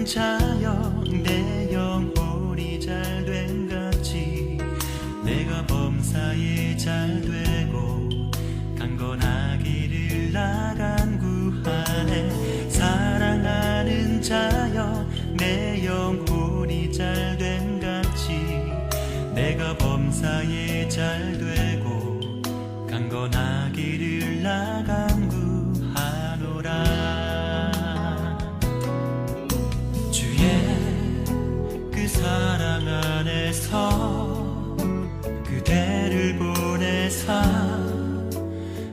사랑하는 자여 내 영혼이 잘된 같이 내가 범사에 잘되고 강건하기를 나간 구하네. 사랑하는 자여 내 영혼이 잘된 같이 내가 범사에 잘되고 강건하기를 나간 구하노라. 주의 그 사랑 안에서 그대를 보내사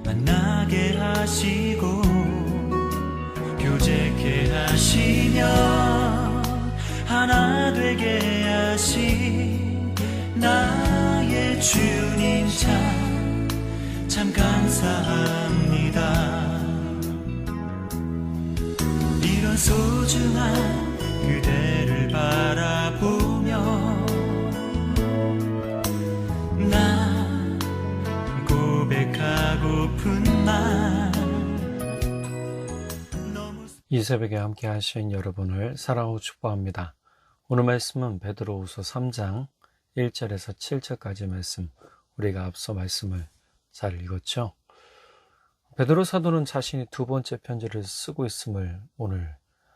만나게 하시고 교제케 하시며 하나 되게 하신 나의 주님 참 감사합니다. 이런 소중한 그대를 바라보며 나 고백하고픈 말. 이 새벽에 함께 하신 여러분을 사랑하고 축복합니다. 오늘 말씀은 베드로후서 3장 1절에서 7절까지 말씀, 우리가 앞서 말씀을 잘 읽었죠. 베드로 사도는 자신이 두 번째 편지를 쓰고 있음을 오늘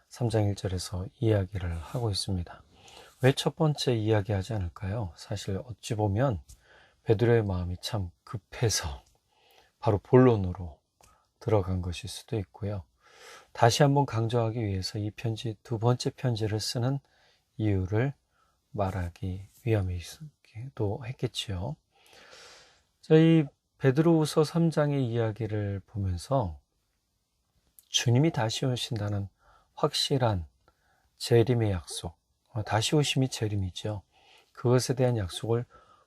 3장 1절에서 이야기를 하고 있습니다. 왜 첫 번째 이야기하지 않을까요? 사실 어찌 보면 베드로의 마음이 참 급해서 바로 본론으로 들어간 것일 수도 있고요. 다시 한번 강조하기 위해서 이 편지, 두 번째 편지를 쓰는 이유를 말하기 위함이기도 했겠지요. 저희 베드로후서 3장의 이야기를 보면서 주님이 다시 오신다는 확실한 재림의 약속, 다시 오심이 재림이죠. 그것에 대한 약속을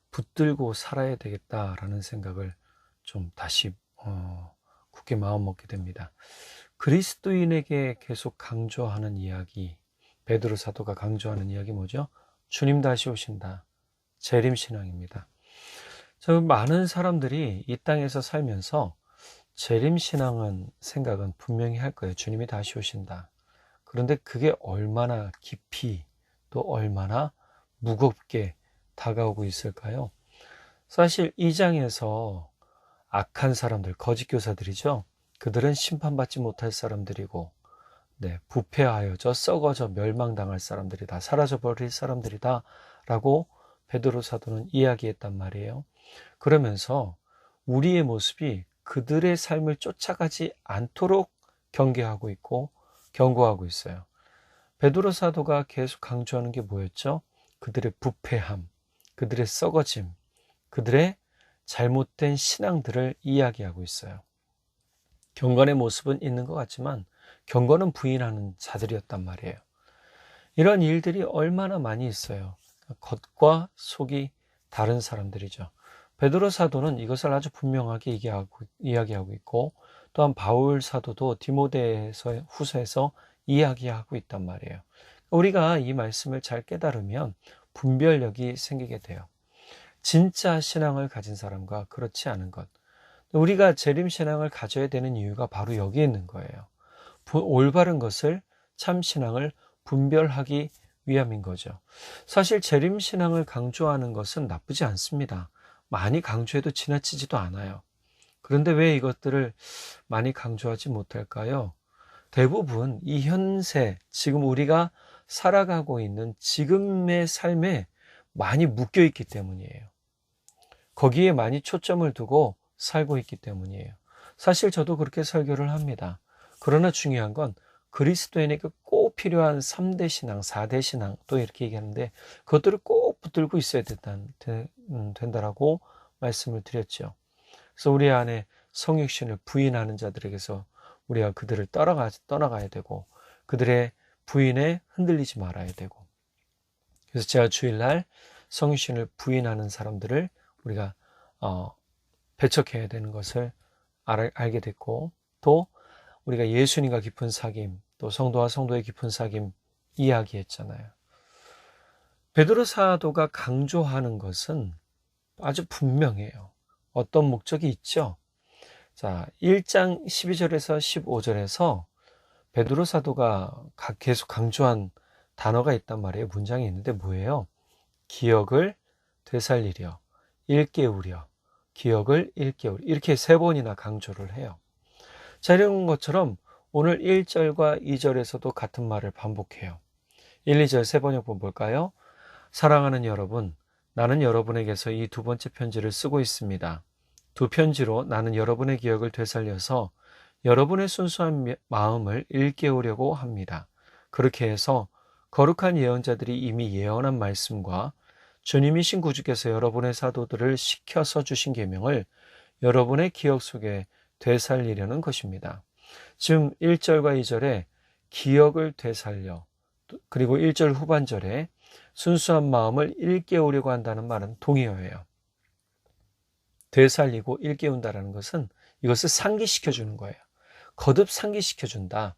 붙들고 살아야 되겠다라는 생각을 좀 다시 굳게 마음먹게 됩니다. 그리스도인에게 계속 강조하는 이야기, 베드로 사도가 강조하는 이야기 뭐죠? 주님 다시 오신다. 재림신앙입니다. 많은 사람들이 이 땅에서 살면서 재림신앙은 생각은 분명히 할 거예요. 주님이 다시 오신다. 그런데 그게 얼마나 깊이 또 얼마나 무겁게 다가오고 있을까요? 사실 이 장에서 악한 사람들, 거짓 교사들이죠. 그들은 심판받지 못할 사람들이고 부패하여져 썩어져 멸망당할 사람들이다. 사라져버릴 사람들이다 라고 베드로 사도는 이야기했단 말이에요. 그러면서 우리의 모습이 그들의 삶을 쫓아가지 않도록 경계하고 있고 경고하고 있어요. 베드로 사도가 계속 강조하는 게 뭐였죠? 그들의 부패함, 그들의 썩어짐, 그들의 잘못된 신앙들을 이야기하고 있어요. 경건의 모습은 있는 것 같지만 경건은 부인하는 자들이었단 말이에요. 이런 일들이 얼마나 많이 있어요. 겉과 속이 다른 사람들이죠. 베드로 사도는 이것을 아주 분명하게 이야기하고 있고, 또한 바울 사도도 디모데서 후서에서 이야기하고 있단 말이에요. 우리가 이 말씀을 잘 깨달으면 분별력이 생기게 돼요. 진짜 신앙을 가진 사람과 그렇지 않은 것. 우리가 재림신앙을 가져야 되는 이유가 바로 여기에 있는 거예요. 올바른 것을, 참신앙을 분별하기 위함인 거죠. 사실 재림신앙을 강조하는 것은 나쁘지 않습니다. 많이 강조해도 지나치지도 않아요. 그런데 왜 이것들을 많이 강조하지 못할까요? 대부분 이 현세, 지금 우리가 살아가고 있는 지금의 삶에 많이 묶여 있기 때문이에요. 거기에 많이 초점을 두고 살고 있기 때문이에요. 사실 저도 그렇게 설교를 합니다. 그러나 중요한 건 그리스도인에게 꼭 필요한 3대 신앙, 4대 신앙 또 이렇게 얘기하는데 그것들을 꼭 붙들고 있어야 된다라고 말씀을 드렸죠. 그래서 우리 안에 성육신을 부인하는 자들에게서 우리가 그들을 떠나가야 되고 그들의 부인에 흔들리지 말아야 되고, 그래서 제가 주일날 성육신을 부인하는 사람들을 우리가 배척해야 되는 것을 알게 됐고, 또 우리가 예수님과 깊은 사귐, 또 성도와 성도의 깊은 사귐 이야기했잖아요. 베드로 사도가 강조하는 것은 아주 분명해요. 어떤 목적이 있죠? 자, 1장 12절에서 15절에서 베드로 사도가 계속 강조한 단어가 있단 말이에요. 문장이 있는데 뭐예요? 기억을 되살리려, 일깨우려, 기억을 일깨우려. 이렇게 3번이나 강조를 해요. 자, 이런 것처럼 오늘 1절과 2절에서도 같은 말을 반복해요. 1, 2절 3번역본 볼까요? 사랑하는 여러분, 나는 여러분에게서 이 2번째 편지를 쓰고 있습니다. 2편지로 나는 여러분의 기억을 되살려서 여러분의 순수한 마음을 일깨우려고 합니다. 그렇게 해서 거룩한 예언자들이 이미 예언한 말씀과 주님이신 구주께서 여러분의 사도들을 시켜서 주신 계명을 여러분의 기억 속에 되살리려는 것입니다. 지금 1절과 2절에 기억을 되살려, 그리고 1절 후반절에 순수한 마음을 일깨우려고 한다는 말은 동의어예요. 되살리고 일깨운다는 것은 이것을 상기시켜 주는 거예요. 거듭 상기시켜 준다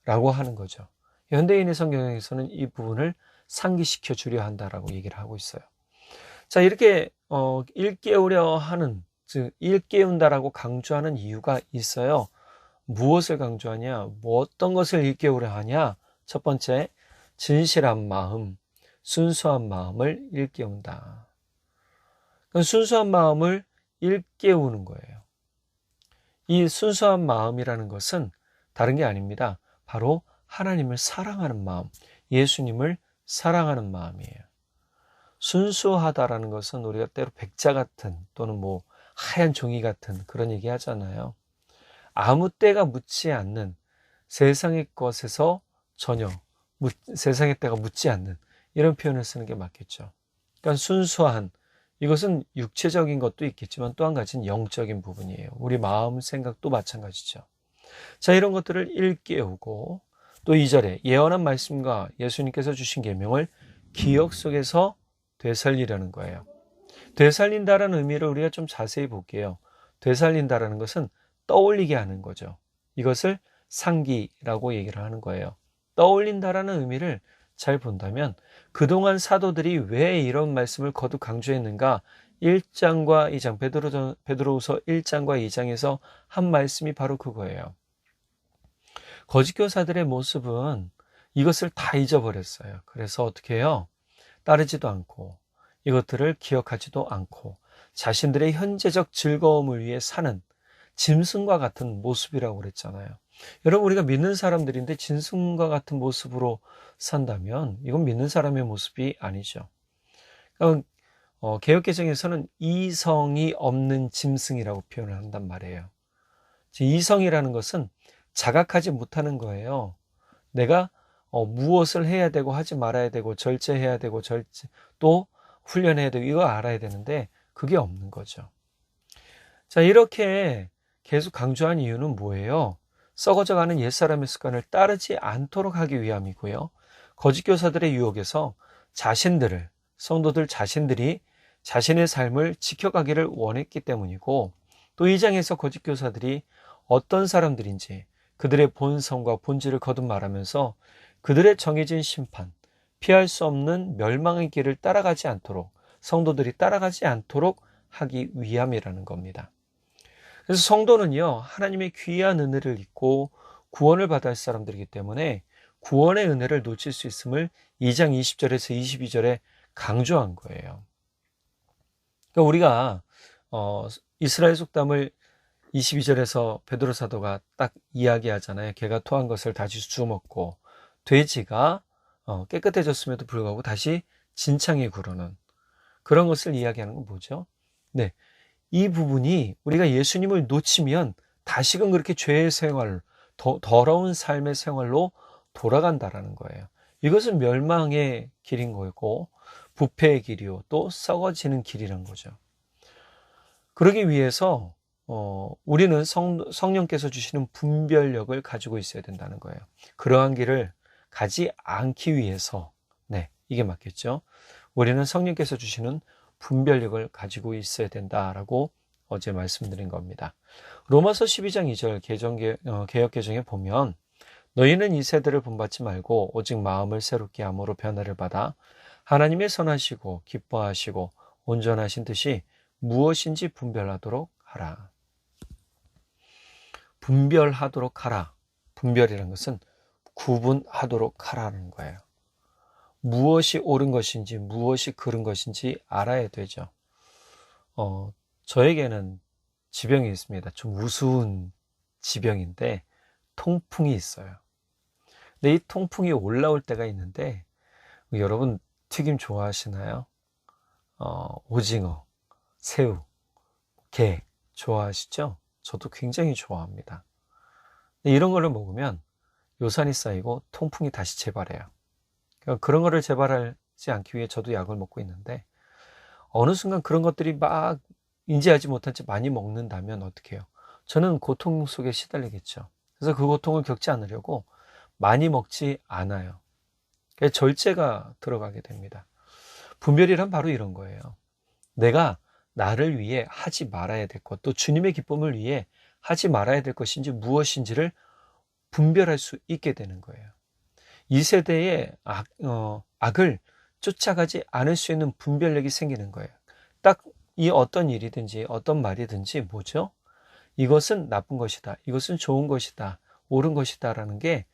라고 하는 거죠. 현대인의 성경에서는 이 부분을 상기시켜 주려 한다라고 얘기를 하고 있어요. 자, 이렇게 일깨우려 하는, 즉 일깨운다라고 강조하는 이유가 있어요. 무엇을 강조하냐? 뭐 어떤 것을 일깨우려 하냐? 첫 번째, 진실한 마음, 순수한 마음을 일깨운다. 순수한 마음을 일깨우는 거예요. 이 순수한 마음이라는 것은 다른 게 아닙니다. 바로 하나님을 사랑하는 마음, 예수님을 사랑하는 마음이에요. 순수하다라는 것은 우리가 때로 백자 같은 또는 뭐 하얀 종이 같은 그런 얘기 하잖아요. 아무 때가 묻지 않는 세상의 것에서 전혀 세상의 때가 묻지 않는 이런 표현을 쓰는 게 맞겠죠. 그러니까 순수한, 이것은 육체적인 것도 있겠지만 또 한 가지는 영적인 부분이에요. 우리 마음, 생각도 마찬가지죠. 자, 이런 것들을 일깨우고 또 2절에 예언한 말씀과 예수님께서 주신 계명을 기억 속에서 되살리려는 거예요. 되살린다라는 의미를 우리가 좀 자세히 볼게요. 되살린다라는 것은 떠올리게 하는 거죠. 이것을 상기라고 얘기를 하는 거예요. 떠올린다라는 의미를 잘 본다면 그동안 사도들이 왜 이런 말씀을 거듭 강조했는가? 1장과 2장, 베드로후서 1장과 2장에서 한 말씀이 바로 그거예요. 거짓 교사들의 모습은 이것을 다 잊어버렸어요. 그래서 어떻게 해요? 따르지도 않고 이것들을 기억하지도 않고 자신들의 현재적 즐거움을 위해 사는 짐승과 같은 모습이라고 그랬잖아요. 여러분, 우리가 믿는 사람들인데 짐승과 같은 모습으로 산다면 이건 믿는 사람의 모습이 아니죠. 개역개정에서는 이성이 없는 짐승이라고 표현을 한단 말이에요. 이성이라는 것은 자각하지 못하는 거예요. 내가 무엇을 해야 되고 하지 말아야 되고 절제해야 되고 또 훈련해야 되고 이거 알아야 되는데 그게 없는 거죠. 자, 이렇게 계속 강조한 이유는 뭐예요? 썩어져가는 옛사람의 습관을 따르지 않도록 하기 위함이고요. 거짓 교사들의 유혹에서 성도들 자신들이 자신의 삶을 지켜가기를 원했기 때문이고, 또 2장에서 거짓 교사들이 어떤 사람들인지 그들의 본성과 본질을 거듭 말하면서 그들의 정해진 심판, 피할 수 없는 멸망의 길을 따라가지 않도록, 성도들이 따라가지 않도록 하기 위함이라는 겁니다. 그래서 성도는요, 하나님의 귀한 은혜를 입고 구원을 받을 사람들이기 때문에 구원의 은혜를 놓칠 수 있음을 2장 20절에서 22절에 강조한 거예요. 그러니까 우리가 이스라엘 속담을 22절에서 베드로 사도가 딱 이야기하잖아요. 개가 토한 것을 다시 주워먹고 돼지가 깨끗해졌음에도 불구하고 다시 진창에 구르는 그런 것을 이야기하는 건 뭐죠? 네, 이 부분이 우리가 예수님을 놓치면 다시금 그렇게 죄의 생활, 더러운 삶의 생활로 돌아간다라는 거예요. 이것은 멸망의 길인 거고 부패의 길이요, 또 썩어지는 길이란 거죠. 그러기 위해서 우리는 성령께서 주시는 분별력을 가지고 있어야 된다는 거예요. 그러한 길을 가지 않기 위해서, 네, 이게 맞겠죠. 우리는 성령께서 주시는 분별력을 가지고 있어야 된다라고 어제 말씀드린 겁니다. 로마서 12장 2절 개역개정에 보면 너희는 이 세대를 본받지 말고 오직 마음을 새롭게 함으로 변화를 받아 하나님의 선하시고 기뻐하시고 온전하신 뜻이 무엇인지 분별하도록 하라. 분별하도록 하라. 분별이라는 것은 구분하도록 하라는 거예요. 무엇이 옳은 것인지 무엇이 그른 것인지 알아야 되죠. 저에게는 지병이 있습니다. 좀 우스운 지병인데 통풍이 있어요. 근데 이 통풍이 올라올 때가 있는데 여러분 튀김 좋아하시나요? 오징어, 새우, 게 좋아하시죠? 저도 굉장히 좋아합니다. 이런 거를 먹으면 요산이 쌓이고 통풍이 다시 재발해요. 그러니까 그런 거를 재발하지 않기 위해 저도 약을 먹고 있는데 어느 순간 그런 것들이 막 인지하지 못한 채 많이 먹는다면 어떻게 해요? 저는 고통 속에 시달리겠죠. 그래서 그 고통을 겪지 않으려고 많이 먹지 않아요. 그래서 절제가 들어가게 됩니다. 분별이란 바로 이런 거예요. 내가 나를 위해 하지 말아야 될 것, 또 주님의 기쁨을 위해 하지 말아야 될 것인지 무엇인지를 분별할 수 있게 되는 거예요. 이 세대의 악을 쫓아가지 않을 수 있는 분별력이 생기는 거예요. 딱 이 어떤 일이든지 어떤 말이든지 뭐죠? 이것은 나쁜 것이다. 이것은 좋은 것이다. 옳은 것이다. 라는 게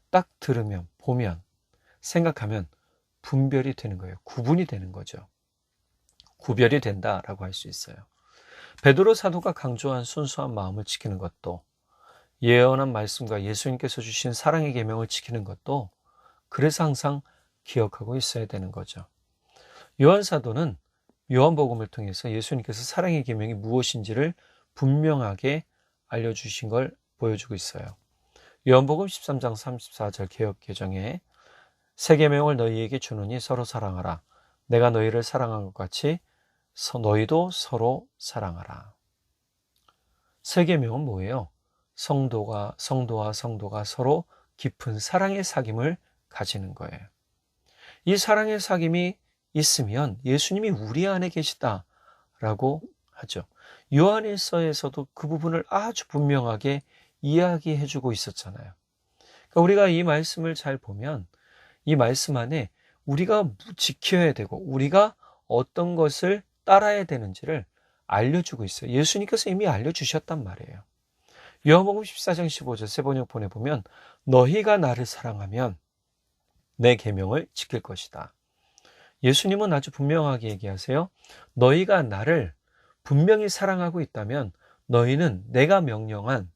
딱 들으면, 보면, 생각하면 분별이 되는 거예요. 구분이 되는 거죠. 구별이 된다라고 할 수 있어요. 베드로 사도가 강조한 순수한 마음을 지키는 것도, 예언한 말씀과 예수님께서 주신 사랑의 계명을 지키는 것도 그래서 항상 기억하고 있어야 되는 거죠. 요한 사도는 요한복음을 통해서 예수님께서 사랑의 계명이 무엇인지를 분명하게 알려주신 걸 보여주고 있어요. 요한복음 13장 34절 개역개정에 새 계명을 너희에게 주노니 서로 사랑하라. 내가 너희를 사랑한 것 같이 너희도 서로 사랑하라. 새 계명은 뭐예요? 성도와 성도가 서로 깊은 사랑의 사귐을 가지는 거예요. 이 사랑의 사귐이 있으면 예수님이 우리 안에 계시다라고 하죠. 요한일서에서도 그 부분을 아주 분명하게 이야기해주고 있었잖아요. 그러니까 우리가 이 말씀을 잘 보면 이 말씀 안에 우리가 지켜야 되고 우리가 어떤 것을 따라야 되는지를 알려주고 있어요. 예수님께서 이미 알려주셨단 말이에요. 요한복음 14장 15절 세번역본에 보면 너희가 나를 사랑하면 내 계명을 지킬 것이다. 예수님은 아주 분명하게 얘기하세요. 너희가 나를 분명히 사랑하고 있다면 너희는 내가 명령한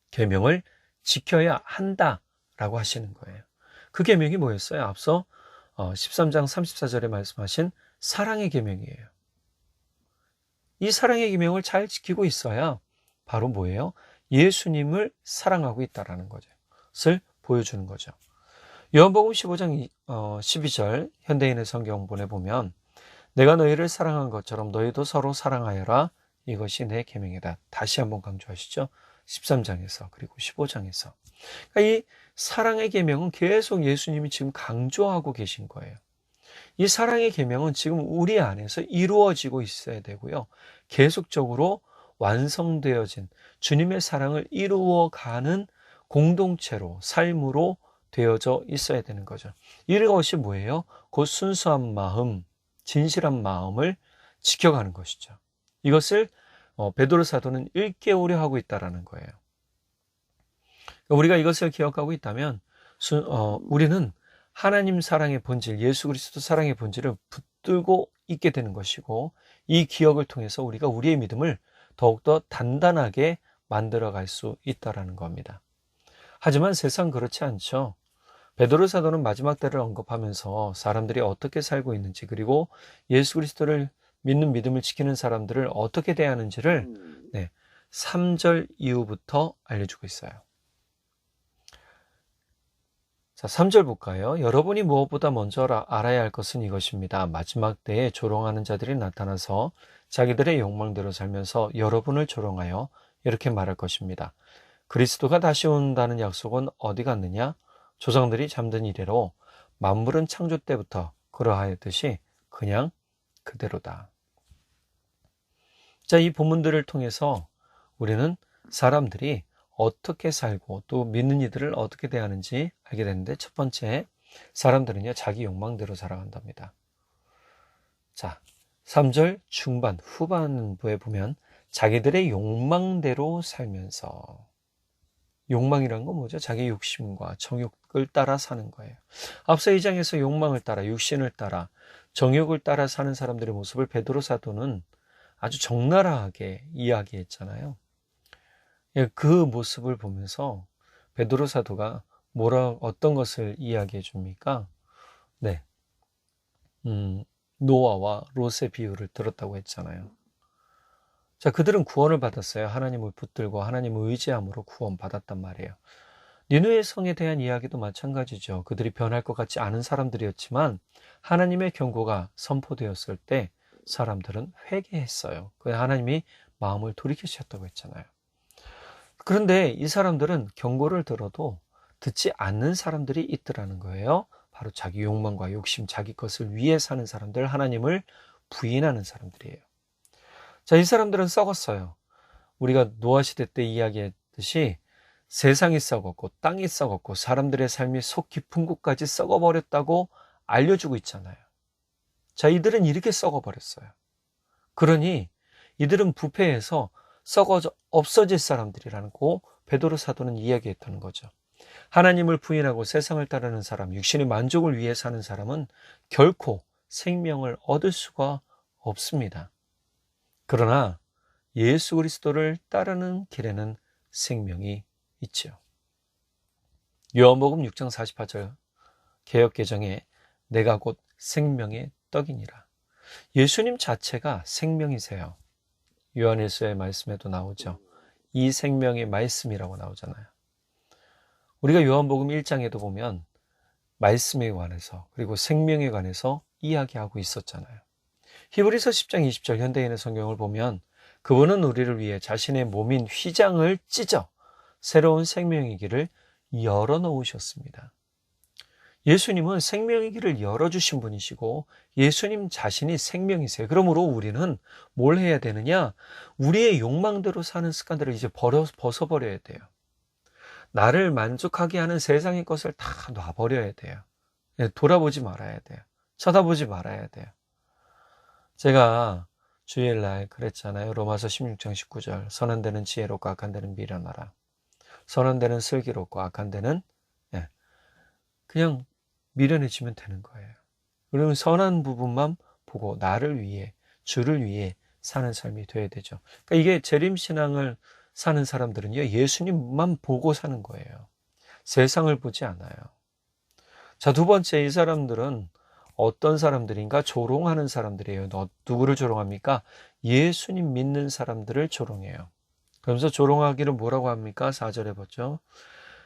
계명을 지켜야 한다라고 하시는 거예요. 그 계명이 뭐였어요? 앞서 13장 34절에 말씀하신 사랑의 계명이에요. 이 사랑의 계명을 잘 지키고 있어야 바로 뭐예요? 예수님을 사랑하고 있다라는 것을 보여주는 거죠. 요한복음 15장 12절 현대인의 성경본에 보면 내가 너희를 사랑한 것처럼 너희도 서로 사랑하여라. 이것이 내 계명이다. 다시 한번 강조하시죠. 13장에서 그리고 15장에서. 그러니까 이 사랑의 계명은 계속 예수님이 지금 강조하고 계신 거예요. 이 사랑의 계명은 지금 우리 안에서 이루어지고 있어야 되고요. 계속적으로 완성되어진 주님의 사랑을 이루어가는 공동체로, 삶으로 되어져 있어야 되는 거죠. 이것이 뭐예요? 곧 순수한 마음, 진실한 마음을 지켜가는 것이죠. 이것을 베드로 사도는 1개월에 하고 있다는 거예요. 우리가 이것을 기억하고 있다면 우리는 하나님 사랑의 본질, 예수 그리스도 사랑의 본질을 붙들고 있게 되는 것이고 이 기억을 통해서 우리가 우리의 믿음을 더욱더 단단하게 만들어갈 수 있다는 겁니다. 하지만 세상 그렇지 않죠. 베드로 사도는 마지막 때를 언급하면서 사람들이 어떻게 살고 있는지 그리고 예수 그리스도를 믿는 믿음을 지키는 사람들을 어떻게 대하는지를 3절 이후부터 알려주고 있어요. 자, 3절 볼까요? 여러분이 무엇보다 먼저 알아야 할 것은 이것입니다. 마지막 때에 조롱하는 자들이 나타나서 자기들의 욕망대로 살면서 여러분을 조롱하여 이렇게 말할 것입니다. 그리스도가 다시 온다는 약속은 어디 갔느냐? 조상들이 잠든 이래로 만물은 창조 때부터 그러하였듯이 그냥 그대로다. 자, 이 본문들을 통해서 우리는 사람들이 어떻게 살고 또 믿는 이들을 어떻게 대하는지 알게 되는데 첫 번째, 사람들은요 자기 욕망대로 살아간답니다. 자, 3절 중반 후반부에 보면 자기들의 욕망대로 살면서 욕망이란 건 뭐죠? 자기 욕심과 정욕을 따라 사는 거예요. 앞서 2장에서 욕망을 따라, 육신을 따라, 정욕을 따라 사는 사람들의 모습을 베드로 사도는 아주 적나라하게 이야기했잖아요. 그 모습을 보면서 베드로 사도가 어떤 것을 이야기해 줍니까? 네. 노아와 롯의 비유를 들었다고 했잖아요. 자, 그들은 구원을 받았어요. 하나님을 붙들고 하나님을 의지함으로 구원받았단 말이에요. 니느웨 성에 대한 이야기도 마찬가지죠. 그들이 변할 것 같지 않은 사람들이었지만 하나님의 경고가 선포되었을 때 사람들은 회개했어요. 그 하나님이 마음을 돌이키셨다고 했잖아요. 그런데 이 사람들은 경고를 들어도 듣지 않는 사람들이 있더라는 거예요. 바로 자기 욕망과 욕심, 자기 것을 위해 사는 사람들, 하나님을 부인하는 사람들이에요. 자, 이 사람들은 썩었어요. 우리가 노아 시대 때 이야기했듯이 세상이 썩었고 땅이 썩었고 사람들의 삶이 속 깊은 곳까지 썩어버렸다고 알려주고 있잖아요. 자, 이들은 이렇게 썩어버렸어요. 그러니 이들은 부패해서 없어질 사람들이라고 베드로 사도는 이야기했다는 거죠. 하나님을 부인하고 세상을 따르는 사람, 육신의 만족을 위해 사는 사람은 결코 생명을 얻을 수가 없습니다. 그러나 예수 그리스도를 따르는 길에는 생명이 있지요. 요한복음 6장 48절 개역개정에 내가 곧 생명의 떡이니라. 예수님 자체가 생명이세요. 요한일서의 말씀에도 나오죠. 이 생명의 말씀이라고 나오잖아요. 우리가 요한복음 1장에도 보면 말씀에 관해서 그리고 생명에 관해서 이야기하고 있었잖아요. 히브리서 10장 20절 현대인의 성경을 보면 그분은 우리를 위해 자신의 몸인 휘장을 찢어 새로운 생명의 길을 열어놓으셨습니다. 예수님은 생명의 길을 열어주신 분이시고 예수님 자신이 생명이세요. 그러므로 우리는 뭘 해야 되느냐? 우리의 욕망대로 사는 습관들을 이제 벗어버려야 돼요. 나를 만족하게 하는 세상의 것을 다 놔버려야 돼요. 돌아보지 말아야 돼요. 쳐다보지 말아야 돼요. 제가 주일날 그랬잖아요. 로마서 16장 19절 선한 데는 지혜롭고 악한 데는 미련하라. 선한 데는 슬기롭고 악한 데는 그냥 미련해지면 되는 거예요. 그러면 선한 부분만 보고 나를 위해 주를 위해 사는 삶이 돼야 되죠. 그러니까 이게 재림신앙을 사는 사람들은요, 예수님만 보고 사는 거예요. 세상을 보지 않아요. 자, 두 번째, 이 사람들은 어떤 사람들인가? 조롱하는 사람들이에요. 누구를 조롱합니까? 예수님 믿는 사람들을 조롱해요. 그러면서 조롱하기를 뭐라고 합니까? 4절에 보죠.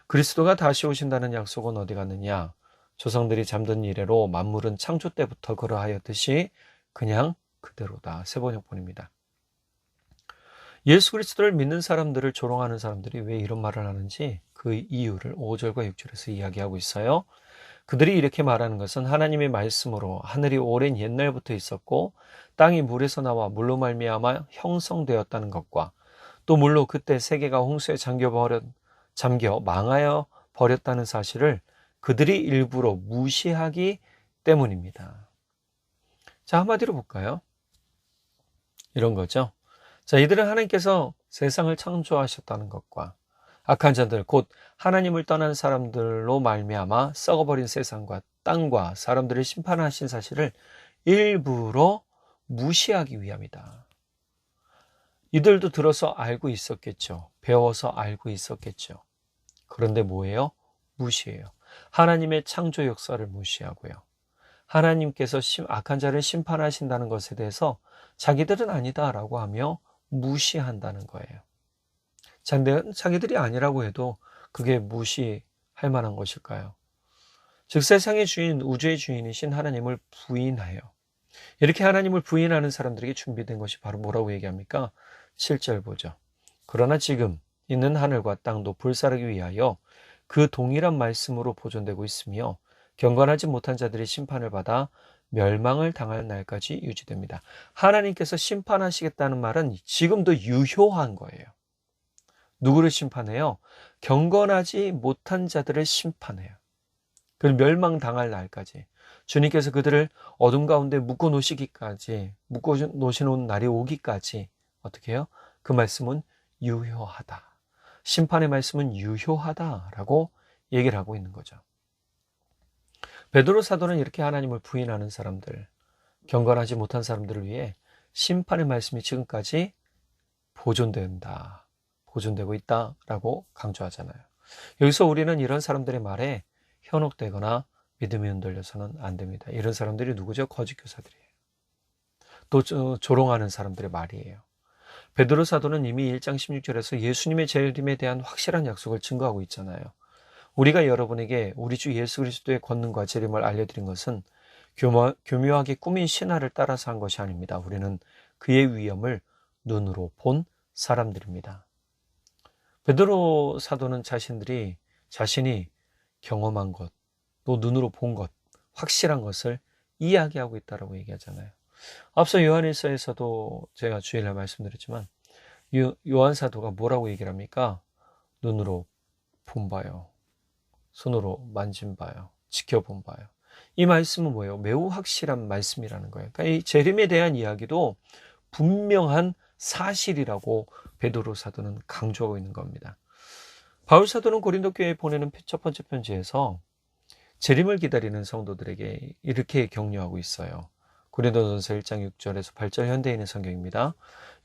그리스도가 다시 오신다는 약속은 어디 갔느냐? 조상들이 잠든 이래로 만물은 창조 때부터 그러하였듯이 그냥 그대로다. 세번역본입니다. 예수 그리스도를 믿는 사람들을 조롱하는 사람들이 왜 이런 말을 하는지 그 이유를 5절과 6절에서 이야기하고 있어요. 그들이 이렇게 말하는 것은 하나님의 말씀으로 하늘이 오랜 옛날부터 있었고 땅이 물에서 나와 물로 말미암아 형성되었다는 것과 또 물로 그때 세계가 홍수에 잠겨 망하여 버렸다는 사실을 그들이 일부러 무시하기 때문입니다. 자, 한마디로 볼까요? 이런 거죠. 자, 이들은 하나님께서 세상을 창조하셨다는 것과 악한 자들, 곧 하나님을 떠난 사람들로 말미암아 썩어버린 세상과 땅과 사람들을 심판하신 사실을 일부러 무시하기 위함이다. 이들도 들어서 알고 있었겠죠. 배워서 알고 있었겠죠. 그런데 뭐예요? 무시해요. 하나님의 창조 역사를 무시하고요. 하나님께서 악한 자를 심판하신다는 것에 대해서 자기들은 아니다라고 하며 무시한다는 거예요. 자기들이 아니라고 해도 그게 무시할 만한 것일까요? 즉 세상의 주인, 우주의 주인이신 하나님을 부인하여 이렇게 하나님을 부인하는 사람들에게 준비된 것이 바로 뭐라고 얘기합니까? 7절 보죠. 그러나 지금 있는 하늘과 땅도 불사르기 위하여 그 동일한 말씀으로 보존되고 있으며 경건하지 못한 자들이 심판을 받아 멸망을 당할 날까지 유지됩니다. 하나님께서 심판하시겠다는 말은 지금도 유효한 거예요. 누구를 심판해요? 경건하지 못한 자들을 심판해요. 그 멸망당할 날까지. 주님께서 그들을 어둠 가운데 묶어 놓으시는 날이 오기까지 어떻게 해요? 그 말씀은 유효하다. 심판의 말씀은 유효하다라고 얘기를 하고 있는 거죠. 베드로 사도는 이렇게 하나님을 부인하는 사람들, 경건하지 못한 사람들을 위해 심판의 말씀이 지금까지 보존되고 있다라고 강조하잖아요. 여기서 우리는 이런 사람들의 말에 현혹되거나 믿음이 흔들려서는 안 됩니다. 이런 사람들이 누구죠? 거짓 교사들이에요. 또 조롱하는 사람들의 말이에요. 베드로 사도는 이미 1장 16절에서 예수님의 재림에 대한 확실한 약속을 증거하고 있잖아요. 우리가 여러분에게 우리 주 예수 그리스도의 권능과 재림을 알려드린 것은 교묘하게 꾸민 신화를 따라서 한 것이 아닙니다. 우리는 그의 위엄을 눈으로 본 사람들입니다. 베드로 사도는 자신이 경험한 것, 또 눈으로 본 것, 확실한 것을 이야기하고 있다고 얘기하잖아요. 앞서 요한일서에서도 제가 주일날 말씀드렸지만 요한 사도가 뭐라고 얘기를 합니까? 눈으로 본 바요, 손으로 만진 바요, 지켜본 바요. 이 말씀은 뭐예요? 매우 확실한 말씀이라는 거예요. 그러니까 이 재림에 대한 이야기도 분명한 사실이라고 베드로 사도는 강조하고 있는 겁니다. 바울 사도는 고린도 교회에 보내는 첫 번째 편지에서 재림을 기다리는 성도들에게 이렇게 격려하고 있어요. 고린도전서 1장 6절에서 8절 현대인의 성경입니다.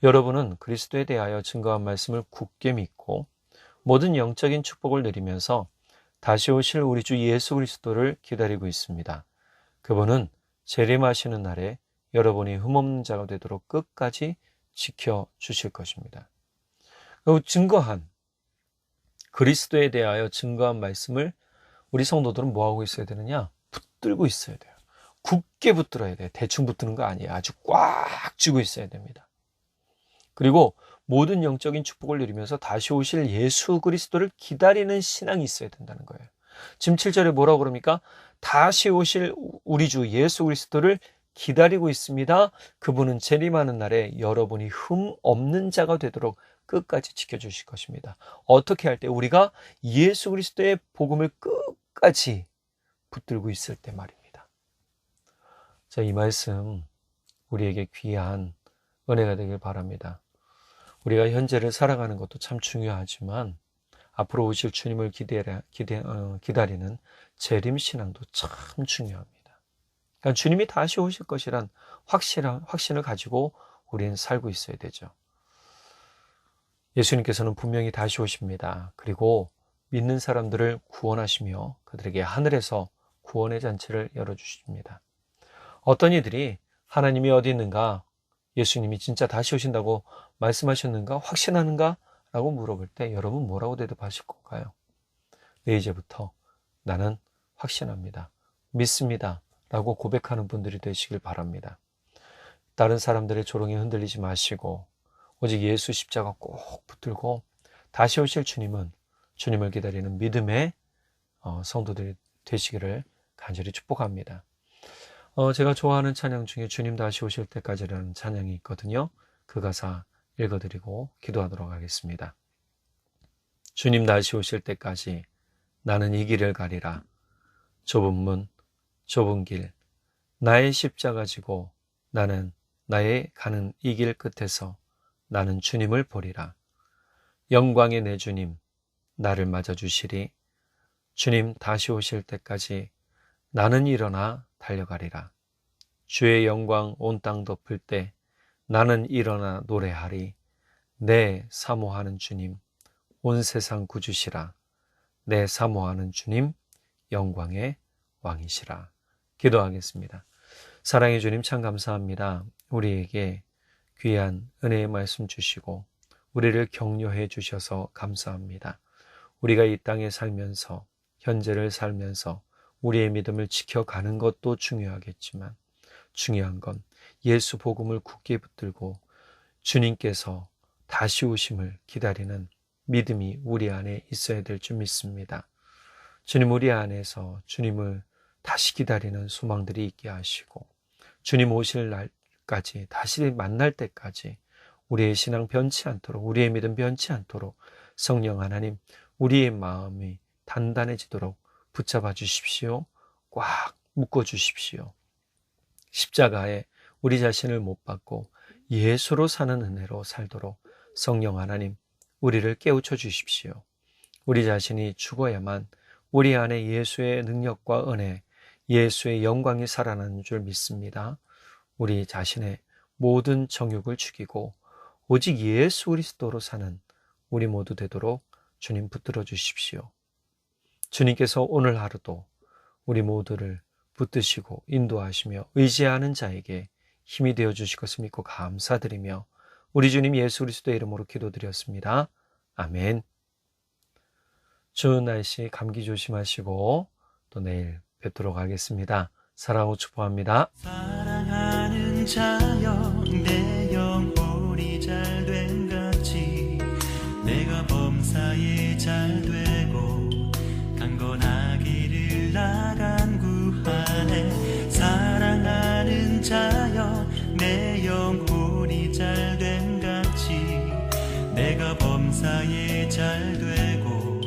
여러분은 그리스도에 대하여 증거한 말씀을 굳게 믿고 모든 영적인 축복을 누리면서 다시 오실 우리 주 예수 그리스도를 기다리고 있습니다. 그분은 재림하시는 날에 여러분이 흠없는 자가 되도록 끝까지 지켜주실 것입니다. 증거한 그리스도에 대하여 증거한 말씀을 우리 성도들은 뭐하고 있어야 되느냐? 붙들고 있어야 돼요. 굳게 붙들어야 돼요. 대충 붙드는 거 아니에요. 아주 꽉 쥐고 있어야 됩니다. 그리고 모든 영적인 축복을 누리면서 다시 오실 예수 그리스도를 기다리는 신앙이 있어야 된다는 거예요. 지금 7절에 뭐라고 그럽니까? 다시 오실 우리 주 예수 그리스도를 기다리고 있습니다. 그분은 재림하는 날에 여러분이 흠 없는 자가 되도록 끝까지 지켜주실 것입니다. 어떻게 할 때? 우리가 예수 그리스도의 복음을 끝까지 붙들고 있을 때 말입니다. 자, 이 말씀 우리에게 귀한 은혜가 되길 바랍니다. 우리가 현재를 살아가는 것도 참 중요하지만 앞으로 오실 주님을 기다리는 재림신앙도 참 중요합니다. 그러니까 주님이 다시 오실 것이란 확신을 가지고 우리는 살고 있어야 되죠. 예수님께서는 분명히 다시 오십니다. 그리고 믿는 사람들을 구원하시며 그들에게 하늘에서 구원의 잔치를 열어주십니다. 어떤 이들이 하나님이 어디 있는가? 예수님이 진짜 다시 오신다고 말씀하셨는가? 확신하는가? 라고 물어볼 때 여러분 뭐라고 대답하실 건가요? 네, 이제부터 나는 확신합니다. 믿습니다. 라고 고백하는 분들이 되시길 바랍니다. 다른 사람들의 조롱에 흔들리지 마시고 오직 예수 십자가 꼭 붙들고 다시 오실 주님을 기다리는 믿음의 성도들이 되시기를 간절히 축복합니다. 제가 좋아하는 찬양 중에 주님 다시 오실 때까지라는 찬양이 있거든요. 그 가사 읽어드리고 기도하도록 하겠습니다. 주님 다시 오실 때까지 나는 이 길을 가리라. 좁은 문, 좁은 길, 나의 십자가 지고 나는 나의 가는 이 길 끝에서 나는 주님을 보리라. 영광의 내 주님, 나를 맞아주시리. 주님 다시 오실 때까지 나는 일어나 달려가리라. 주의 영광 온 땅 덮을 때 나는 일어나 노래하리. 내 사모하는 주님, 온 세상 구주시라. 내 사모하는 주님, 영광의 왕이시라. 기도하겠습니다. 사랑의 주님 참 감사합니다. 우리에게 귀한 은혜의 말씀 주시고 우리를 격려해 주셔서 감사합니다. 우리가 이 땅에 살면서 현재를 살면서 우리의 믿음을 지켜가는 것도 중요하겠지만 중요한 건 예수 복음을 굳게 붙들고 주님께서 다시 오심을 기다리는 믿음이 우리 안에 있어야 될 줄 믿습니다. 주님 우리 안에서 주님을 다시 기다리는 소망들이 있게 하시고 주님 오실 날까지 다시 만날 때까지 우리의 신앙 변치 않도록 우리의 믿음 변치 않도록 성령 하나님 우리의 마음이 단단해지도록 붙잡아 주십시오. 꽉 묶어 주십시오. 십자가에 우리 자신을 못 박고 예수로 사는 은혜로 살도록 성령 하나님 우리를 깨우쳐 주십시오. 우리 자신이 죽어야만 우리 안에 예수의 능력과 은혜, 예수의 영광이 살아나는 줄 믿습니다. 우리 자신의 모든 정욕을 죽이고 오직 예수 그리스도로 사는 우리 모두 되도록 주님 붙들어 주십시오. 주님께서 오늘 하루도 우리 모두를 붙드시고 인도하시며 의지하는 자에게 힘이 되어 주실 것을 믿고 감사드리며 우리 주님 예수 그리스도의 이름으로 기도드렸습니다. 아멘. 추운 날씨 감기 조심하시고 또 내일 뵙도록 하겠습니다. 사랑하고 축복합니다. 사랑하는 자여 내 영혼이 잘된 같이 내가 범사에 잘되고 강건하기를 나간 구하네. 사랑하는 자여 내 영혼이 잘된 같이 내가 범사에 잘되고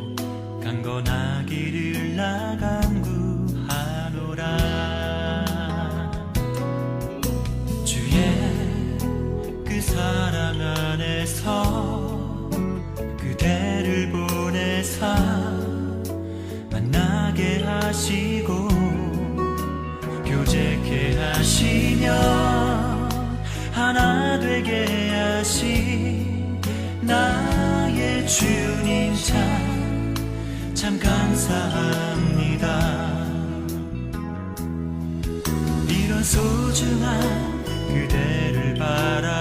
강건하기를 나간 구하노라. 주의 그 사랑 안에서 그대를 보내사 만나게 하시고 교제케 하시며 하나 되게 하신 나의 주님 참 감사합니다. 이런 소중한 그대를 바라